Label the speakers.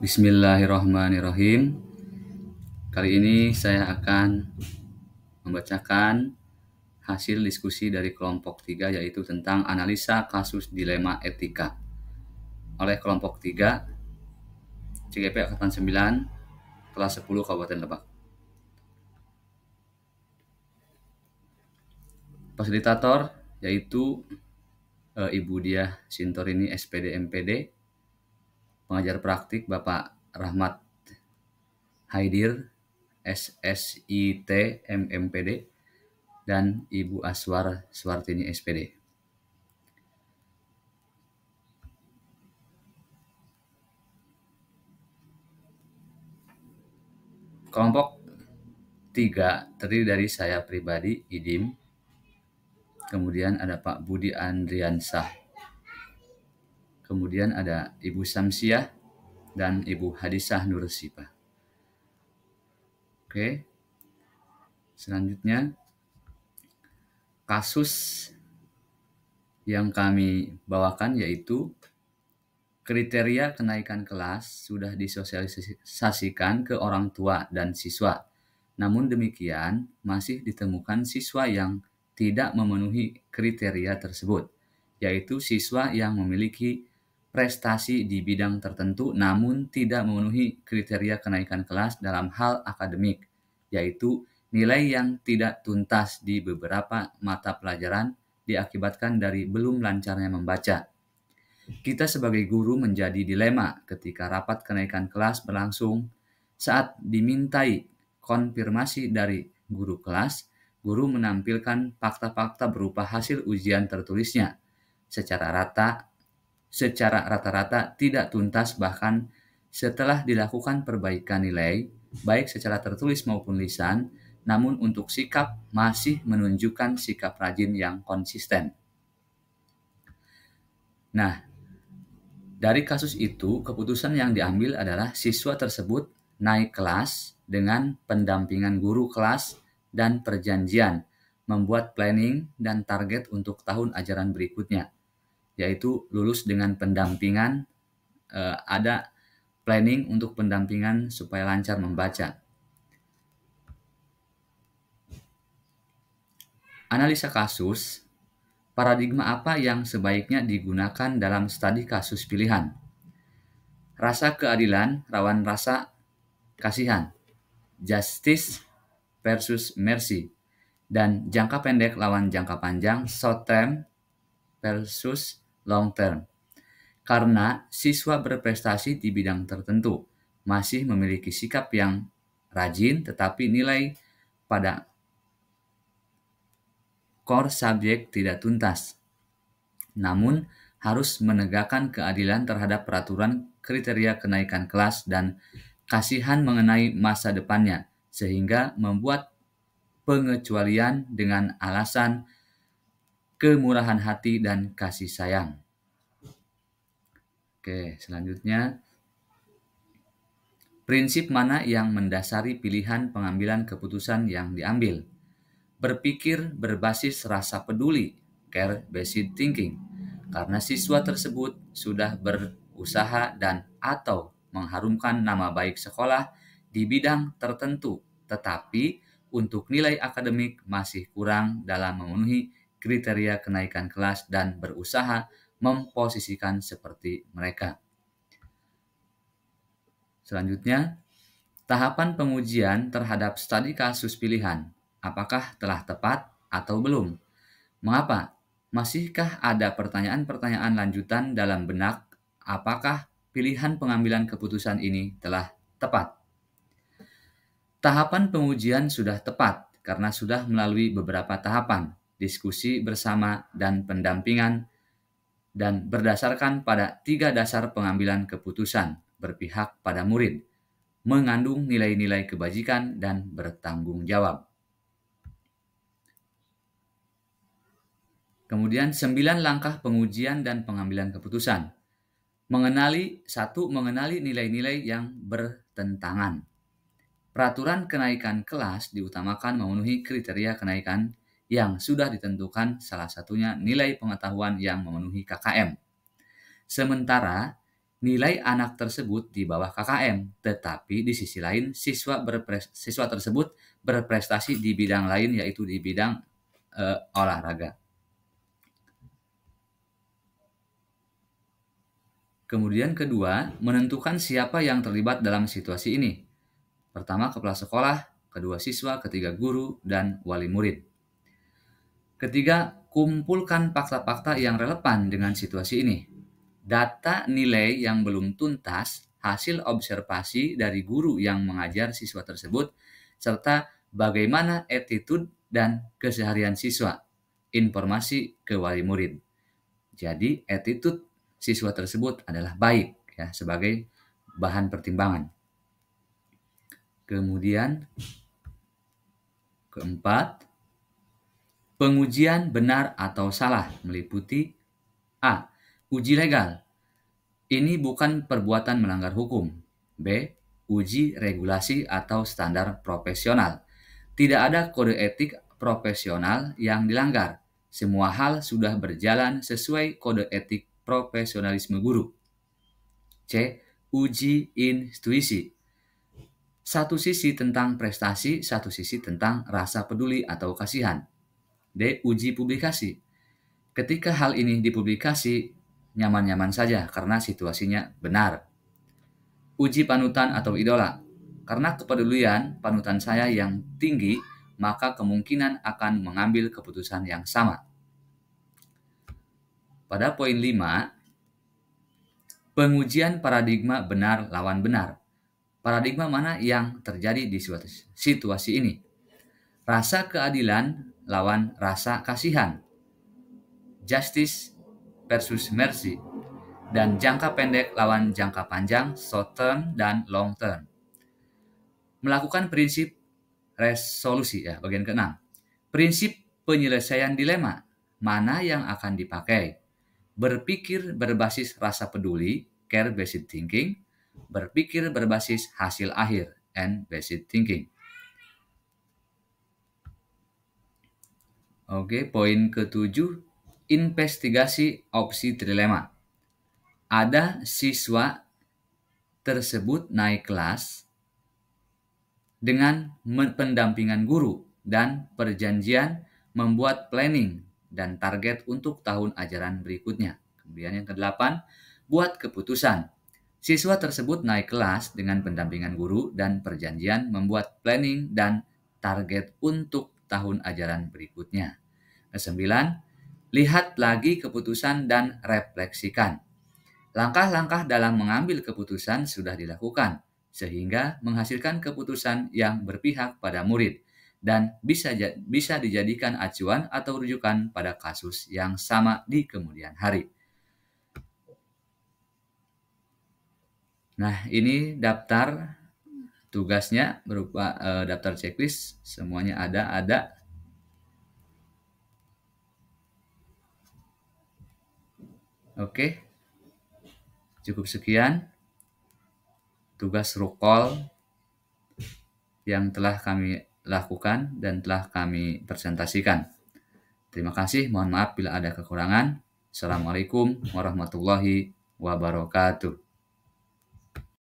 Speaker 1: Bismillahirrahmanirrahim. Kali ini saya akan membacakan hasil diskusi dari kelompok 3, yaitu tentang analisa kasus dilema etika oleh kelompok 3 CGP Angkatan 9 kelas 10 Kabupaten Lebak. Fasilitator yaitu Ibu Diah Sintorini SPD MPD, pengajar praktik Bapak Rahmat Haidir SSIT MMPD, dan Ibu Aswar Swartini SPD. Kelompok 3 terdiri dari saya pribadi, Idim, kemudian ada Pak Budi Andriansah, kemudian ada Ibu Samsiah, dan Ibu Hadisah Nursipah. Oke, selanjutnya kasus yang kami bawakan yaitu kriteria kenaikan kelas sudah disosialisasikan ke orang tua dan siswa. Namun demikian, masih ditemukan siswa yang tidak memenuhi kriteria tersebut, yaitu siswa yang memiliki prestasi di bidang tertentu namun tidak memenuhi kriteria kenaikan kelas dalam hal akademik, yaitu nilai yang tidak tuntas di beberapa mata pelajaran diakibatkan dari belum lancarnya membaca. Kita sebagai guru menjadi dilema ketika rapat kenaikan kelas berlangsung. Saat dimintai konfirmasi dari guru kelas, guru menampilkan fakta-fakta berupa hasil ujian tertulisnya. Secara rata-rata tidak tuntas, bahkan setelah dilakukan perbaikan nilai, baik secara tertulis maupun lisan, namun untuk sikap masih menunjukkan sikap rajin yang konsisten. Nah, dari kasus itu, keputusan yang diambil adalah siswa tersebut naik kelas dengan pendampingan guru kelas dan perjanjian membuat planning dan target untuk tahun ajaran berikutnya, yaitu lulus dengan pendampingan, ada planning untuk pendampingan supaya lancar membaca. Analisa kasus. Paradigma apa yang sebaiknya digunakan dalam studi kasus pilihan? Rasa keadilan rawan rasa kasihan, justice versus mercy, dan jangka pendek lawan jangka panjang, short term versus long term. Karena siswa berprestasi di bidang tertentu, masih memiliki sikap yang rajin, tetapi nilai pada core subjek tidak tuntas. Namun, harus menegakkan keadilan terhadap peraturan kriteria kenaikan kelas dan kasihan mengenai masa depannya, sehingga membuat pengecualian dengan alasan kemurahan hati dan kasih sayang. Oke, selanjutnya, prinsip mana yang mendasari pilihan pengambilan keputusan yang diambil? Berpikir berbasis rasa peduli, care-based thinking, karena siswa tersebut sudah berusaha dan atau mengharumkan nama baik sekolah di bidang tertentu, tetapi untuk nilai akademik masih kurang dalam memenuhi kriteria kenaikan kelas dan berusaha memposisikan seperti mereka. Selanjutnya, tahapan pengujian terhadap studi kasus pilihan. Apakah telah tepat atau belum? Mengapa? Masihkah ada pertanyaan-pertanyaan lanjutan dalam benak? Apakah pilihan pengambilan keputusan ini telah tepat? Tahapan pengujian sudah tepat karena sudah melalui beberapa tahapan, diskusi bersama dan pendampingan, dan berdasarkan pada 3 dasar pengambilan keputusan, berpihak pada murid, mengandung nilai-nilai kebajikan dan bertanggung jawab. Kemudian 9 langkah pengujian dan pengambilan keputusan. Mengenali nilai-nilai yang bertentangan. Peraturan kenaikan kelas diutamakan memenuhi kriteria kenaikan yang sudah ditentukan, salah satunya nilai pengetahuan yang memenuhi KKM. Sementara nilai anak tersebut di bawah KKM, tetapi di sisi lain siswa tersebut berprestasi di bidang lain, yaitu di bidang olahraga. Kemudian kedua, menentukan siapa yang terlibat dalam situasi ini. Pertama, kepala sekolah, kedua siswa, ketiga guru, dan wali murid. Ketiga, kumpulkan fakta-fakta yang relevan dengan situasi ini. Data nilai yang belum tuntas, hasil observasi dari guru yang mengajar siswa tersebut, serta bagaimana attitude dan keseharian siswa. Informasi ke wali murid. Jadi, attitude siswa tersebut adalah baik ya, sebagai bahan pertimbangan. Kemudian keempat, pengujian benar atau salah meliputi A. Uji legal. Ini bukan perbuatan melanggar hukum. B. Uji regulasi atau standar profesional. Tidak ada kode etik profesional yang dilanggar. Semua hal sudah berjalan sesuai kode etik profesionalisme guru. C. Uji intuisi. Satu sisi tentang prestasi, satu sisi tentang rasa peduli atau kasihan. D. Uji publikasi. Ketika hal ini dipublikasi, nyaman-nyaman saja karena situasinya benar. Uji panutan atau idola. Karena kepedulian panutan saya yang tinggi, maka kemungkinan akan mengambil keputusan yang sama. Pada poin 5, pengujian paradigma benar lawan benar. Paradigma mana yang terjadi di suatu situasi ini? Rasa keadilan lawan rasa kasihan. Justice versus mercy. Dan jangka pendek lawan jangka panjang, short term dan long term. Melakukan prinsip resolusi ya, bagian ke-6. Prinsip penyelesaian dilema, mana yang akan dipakai? Berpikir berbasis rasa peduli, care-based thinking, berpikir berbasis hasil akhir, end-based thinking. Oke, poin ke-7, investigasi opsi trilema. Ada siswa tersebut naik kelas dengan pendampingan guru dan perjanjian membuat planning dan target untuk tahun ajaran berikutnya. Kemudian yang ke-8, buat keputusan. Siswa tersebut naik kelas dengan pendampingan guru dan perjanjian membuat planning dan target untuk tahun ajaran berikutnya. Ke-9, lihat lagi keputusan dan refleksikan. Langkah-langkah dalam mengambil keputusan sudah dilakukan, sehingga menghasilkan keputusan yang berpihak pada murid dan bisa dijadikan acuan atau rujukan pada kasus yang sama di kemudian hari. Nah, ini daftar tugasnya berupa daftar checklist, semuanya ada. Oke, cukup sekian tugas rukol yang telah kami lakukan dan telah kami presentasikan. Terima kasih, mohon maaf bila ada kekurangan. Assalamualaikum warahmatullahi wabarakatuh.